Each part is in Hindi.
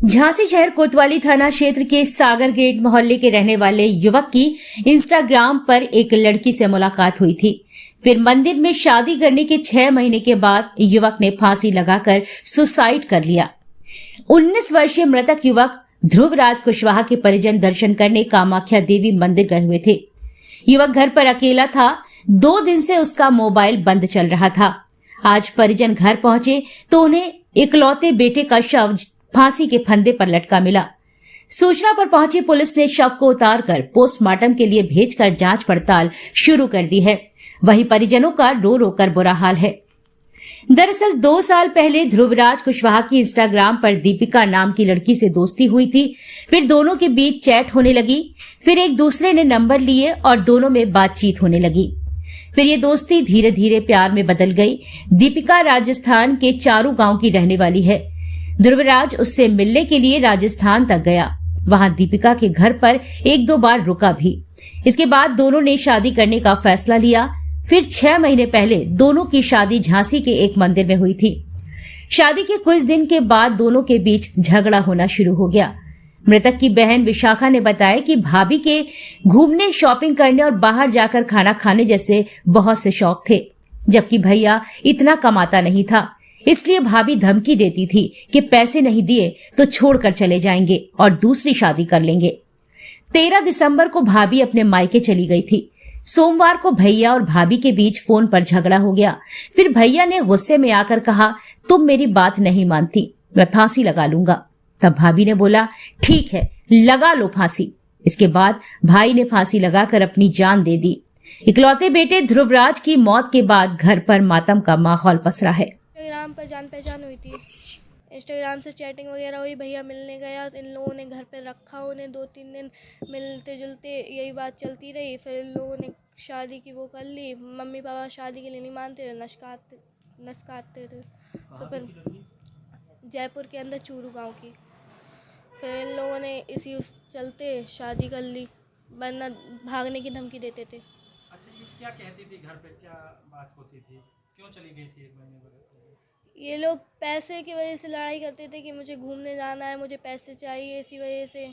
झांसी शहर कोतवाली थाना क्षेत्र के सागर गेट मोहल्ले के रहने वाले युवक की इंस्टाग्राम पर एक लड़की से मुलाकात हुई थी। फिर मंदिर में शादी करने के 6 महीने के बाद युवक ने फांसी लगाकर सुसाइड कर लिया। 19 वर्षीय मृतक युवक ध्रुवराज कुशवाहा के परिजन दर्शन करने कामाख्या देवी मंदिर गए हुए थे। युवक घर पर अकेला था। 2 दिन से उसका मोबाइल बंद चल रहा था। आज परिजन घर पहुंचे तो उन्हें इकलौते बेटे का शव फांसी के फंदे पर लटका मिला। सूचना पर पहुंची पुलिस ने शव को उतारकर पोस्टमार्टम के लिए भेजकर जांच पड़ताल शुरू कर दी है। वहीं परिजनों का रो रो कर बुरा हाल है। दरअसल 2 साल पहले ध्रुवराज कुशवाहा की इंस्टाग्राम पर दीपिका नाम की लड़की से दोस्ती हुई थी। फिर दोनों के बीच चैट होने लगी। फिर एक दूसरे ने नंबर लिए और दोनों में बातचीत होने लगी। फिर ये दोस्ती धीरे धीरे प्यार में बदल गई। दीपिका राजस्थान के चारू गांव की रहने वाली है। ध्रुवराज उससे मिलने के लिए राजस्थान तक गया। वहां दीपिका के घर पर 1-2 बार रुका भी। इसके बाद दोनों ने शादी करने का फैसला लिया। फिर 6 महीने पहले दोनों की शादी झांसी के एक मंदिर में हुई थी। शादी के कुछ दिन के बाद दोनों के बीच झगड़ा होना शुरू हो गया। मृतक की बहन विशाखा ने बताया कि भाभी के घूमने, शॉपिंग करने और बाहर जाकर खाना खाने जैसे बहुत से शौक थे, जबकि भैया इतना कमाता नहीं था। इसलिए भाभी धमकी देती थी कि पैसे नहीं दिए तो छोड़कर चले जाएंगे और दूसरी शादी कर लेंगे। 13 दिसंबर को भाभी अपने मायके चली गई थी। सोमवार को भैया और भाभी के बीच फोन पर झगड़ा हो गया। फिर भैया ने गुस्से में आकर कहा, तुम मेरी बात नहीं मानती, मैं फांसी लगा लूंगा। तब भाभी ने बोला, ठीक है, लगा लो फांसी। इसके बाद भाई ने फांसी लगाकर अपनी जान दे दी। इकलौते बेटे ध्रुवराज की मौत के बाद घर पर मातम का माहौल पसरा है। इंस्टाग्राम पर जान पहचान हुई थी। इंस्टाग्राम से चैटिंग वगैरह हुई। भैया मिलने गया, इन लोगों ने घर पे रखा। उन्हें 2-3 दिन मिलते जुलते यही बात चलती रही। फिर इन लोगों ने शादी की वो कर ली। मम्मी पापा शादी के लिए नहीं मानते थे, नस्काते थे। तो फिर जयपुर के अंदर चूरू गांव की। फिर इन लोगों ने इसी उस चलते शादी कर ली, वरना भागने की धमकी देते थे। अच्छा, ये क्या कहती थी घर पे, क्या बात होती थी, क्यों चली गई थी 1 महीने बाद? ये लोग पैसे की वजह से लड़ाई करते थे कि मुझे घूमने जाना है, मुझे पैसे चाहिए। इसी वजह से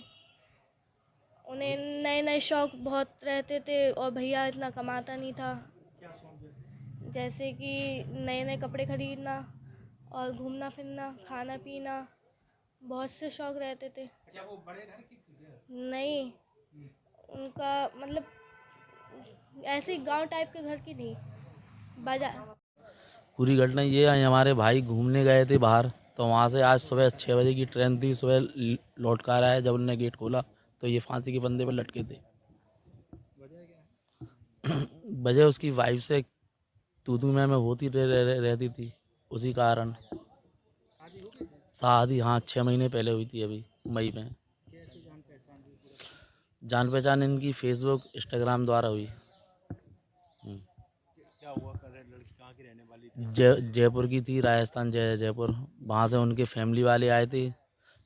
उन्हें नए नए शौक बहुत रहते थे और भैया इतना कमाता नहीं था। क्या शौक? जैसे कि नए नए कपड़े खरीदना और घूमना फिरना, खाना पीना, बहुत से शौक रहते थे। अच्छा, वो बड़े घर की थी क्या? नहीं, उनका मतलब ऐसे गांव टाइप के घर की नहीं, बाजार। पूरी घटना ये है, हमारे भाई घूमने गए थे बाहर, तो वहाँ से आज सुबह 6 बजे की ट्रेन थी। सुबह लौट कर आया, जब उन्होंने गेट खोला तो ये फांसी के फंदे पर लटके थे। वजह उसकी वाइफ से तू मैं होती रहती थी, उसी कारण। शादी हाँ 6 महीने पहले हुई थी, अभी मई में। जान पहचान इनकी फेसबुक, इंस्टाग्राम द्वारा हुई। क्या हुआ, लड़की कहाँ की रहने वाली थी? जयपुर की थी, राजस्थान जयपुर। वहाँ से उनके फैमिली वाले आए थे।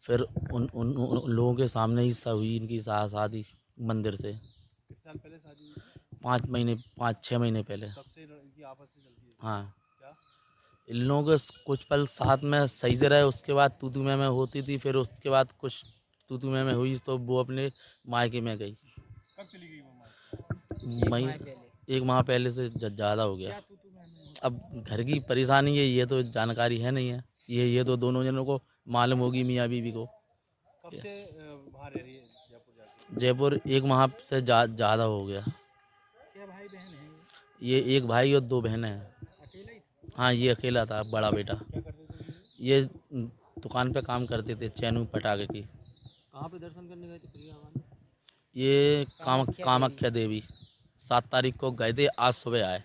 फिर उन लोगों के सामने ही हुई इनकी शादी मंदिर से। कितने साल पहले शादी हुई थी? 5-6 महीने पहले। तब से इनकी आपस में चलती है? हाँ, क्या? इन लोगों के कुछ पल साथ में सही से रहे, उसके बाद तू मैं होती थी। फिर उसके बाद कुछ तू मैं हुई तो वो अपने मायके में गई। कब चली गई वो? मई 1 माह पहले से ज़्यादा हो गया। अब घर की परेशानी है, ये तो जानकारी है नहीं है। ये तो दोनों जनों को मालूम होगी, मियाँ बीवी को। कब से वहाँ रह रही है जयपुर जाके? जयपुर 1 माह से ज़्यादा हो गया। क्या भाई बहन है ये 1 भाई और 2 बहनें हैं। अकेला ही था? हाँ, ये अकेला था, बड़ा बेटा। क्या करते थे ये दुकान पे काम करते थे, चैनू पटाखे की। कहाँ पे दर्शन करने गए थे प्रिया वाले? ये कामाख्या देवी 7 तारीख को गए थे, आज सुबह आए।